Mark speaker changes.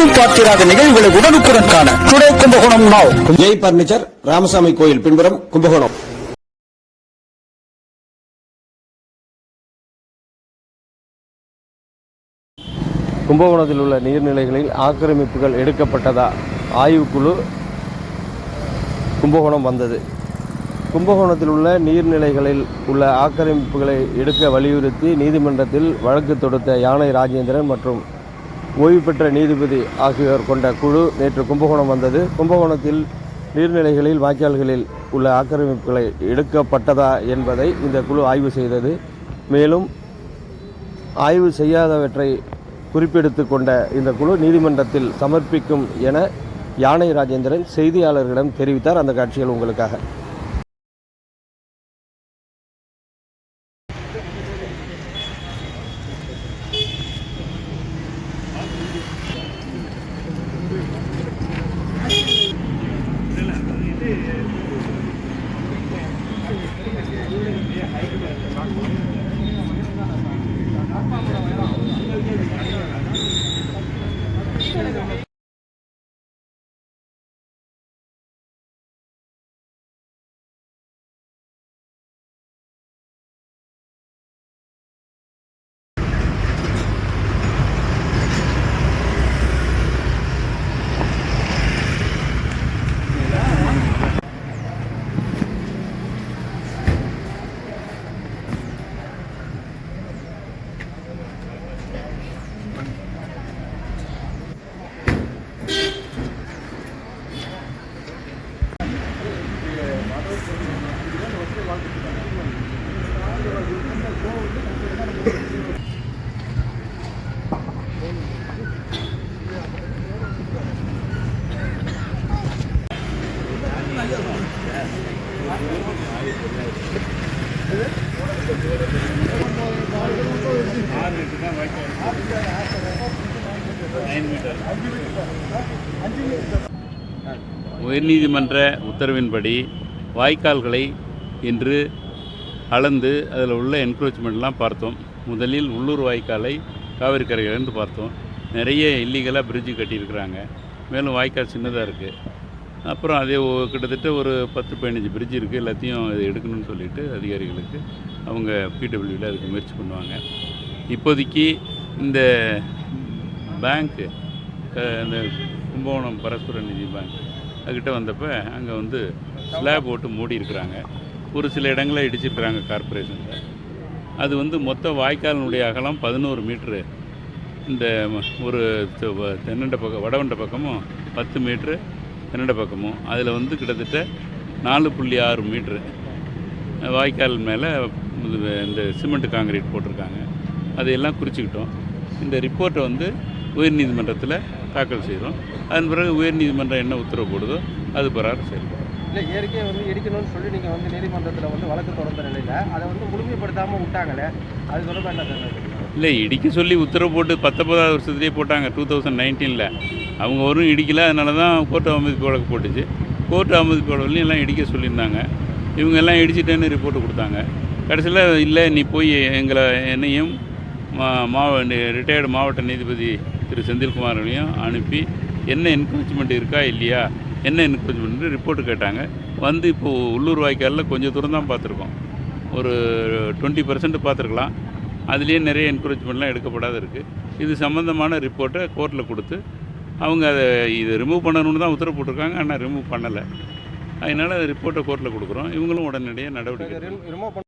Speaker 1: எங்கும் பார்த்திராத நிகழ்வுகளை உடனுக்குடன் காண டுடே கும்பகோணம் நாவ்.
Speaker 2: ஜெய் பர்னிச்சர், ராமசாமி கோயில் பின்புறம், கும்பகோணம்.
Speaker 3: கும்பகோணத்தில் உள்ள நீர்நிலைகளில் ஆக்கிரமிப்புகள் எடுக்கப்பட்டதா ஆய்வுக்குழு கும்பகோணம் வந்தது. கும்பகோணத்தில் உள்ள நீர்நிலைகளில் உள்ள ஆக்கிரமிப்புகளை எடுக்க வலியுறுத்தி நீதிமன்றத்தில் வழக்கு தொடுத்த யானை ராஜேந்திரன் மற்றும் ஓய்வு பெற்ற நீதிபதி ஆகியோர் கொண்ட குழு நேற்று கும்பகோணம் வந்தது. கும்பகோணத்தில் நீர்நிலைகளில் வாய்க்கால்களில் உள்ள ஆக்கிரமிப்புகளை எடுக்கப்பட்டதா என்பதை இந்த குழு ஆய்வு செய்தது. மேலும் ஆய்வு செய்யாதவற்றை குறிப்பெடுத்து கொண்ட இந்த குழு நீதிமன்றத்தில் சமர்ப்பிக்கும் என யானை ராஜேந்திரன் செய்தியாளர்களிடம் தெரிவித்தார். அந்த காட்சிகள் உங்களுக்காக.
Speaker 4: உயர்நீதிமன்ற உத்தரவின்படி வாய்க்கால்களை இன்று அளந்து அதில் உள்ள என்க்ரோச்மெண்ட்லாம் பார்த்தோம். முதலில் உள்ளூர் வாய்க்காலை காவிரி கரையிலேருந்து பார்த்தோம். நிறைய இல்லீகலாக பிரிட்ஜு கட்டியிருக்கிறாங்க. மேலும் வாய்க்கால் சின்னதாக இருக்குது. அப்புறம் அதே கிட்டத்தட்ட ஒரு 10-15 பிரிட்ஜ் இருக்குது. எல்லாத்தையும் இது எடுக்கணும்னு சொல்லிட்டு அதிகாரிகளுக்கு அவங்க பிடபிள்யூவில் அதுக்கு முயற்சி பண்ணுவாங்க. இப்போதைக்கு இந்த பேங்க்கு இந்த கும்பகோணம் பரஸ்பர நிதி பேங்க் அதுக்கிட்ட வந்தப்போ அங்கே வந்து ஸ்லாப் போட்டு மூடி இருக்கிறாங்க. ஒரு சில இடங்களில் இடிச்சிருக்கிறாங்க கார்பரேஷனில். அது வந்து மொத்த வாய்க்காலினுடைய அகலம் 11 மீட்ரு. இந்த ஒரு தென்னண்ட பக்கம் வடவண்ட பக்கமும் 10 மீட்ரு தென்னண்ட பக்கமும் அதில் வந்து கிட்டத்தட்ட 4.6 மீட்ரு வாய்க்கால் மேலே இந்த சிமெண்ட் காங்கிரீட் போட்டிருக்காங்க. அதையெல்லாம் குறிச்சிக்கிட்டோம். இந்த ரிப்போர்ட்டை வந்து உயர்நீதிமன்றத்தில் தாக்கல் செய்கிறோம். அதன் பிறகு உயர்நீதிமன்றம் என்ன உத்தரவு போடுதோ அது பிரகாரம் செயல்படும்.
Speaker 3: இல்லை, ஏற்கனவே வந்து இடிக்கணும்னு சொல்லி நீங்கள் வந்து நீதிமன்றத்தில் வந்து வழக்கு தொடர்ந்த நிலையில் அதை வந்து முழுமைப்படுத்தாமல் விட்டாங்களே, அது தொடர்பாக என்ன தருணம்?
Speaker 4: இல்லை, இடிக்க சொல்லி உத்தரவு போட்டு 19வது வருஷத்துலேயே போட்டாங்க 2019. அவங்க வரும் இடிக்கல. அதனால தான் கோர்ட் அவமதிப்பு வழக்கு போட்டுச்சு. கோர்ட் அவமதிப்பு வழக்குலையும் எல்லாம் இடிக்க சொல்லியிருந்தாங்க. இவங்க எல்லாம் இடிச்சிட்டேன்னு ரிப்போர்ட்டு கொடுத்தாங்க. கடைசியில் இல்லை, நீ போய் என்னையும் ரிட்டையர்டு மாவட்ட நீதிபதி திரு செந்தில்குமாரையும் அனுப்பி என்ன என்க்ரோச்மெண்ட் இருக்கா இல்லையா, என்ன என்க்ரோச்மெண்ட் ரிப்போர்ட்டு கேட்டாங்க. வந்து இப்போது உள்ளூர் வாய்க்காலில் கொஞ்சம் தூரம் தான் பார்த்துருக்கோம். ஒரு 20% பார்த்துருக்கலாம். அதுலேயே நிறைய என்க்ரோச்மெண்ட்லாம் எடுக்கப்படாத இருக்குது. இது சம்மந்தமான ரிப்போர்ட்டை கோர்ட்டில் கொடுத்து அவங்க அதை இதை ரிமூவ் பண்ணணும்னு தான் உத்தரவு போட்டிருக்காங்க. ஆனால் ரிமூவ் பண்ணலை. அதனால் ரிப்போர்ட்டை கோர்ட்டில் கொடுக்குறோம். இவங்களும் உடனடியாக நடவடிக்கை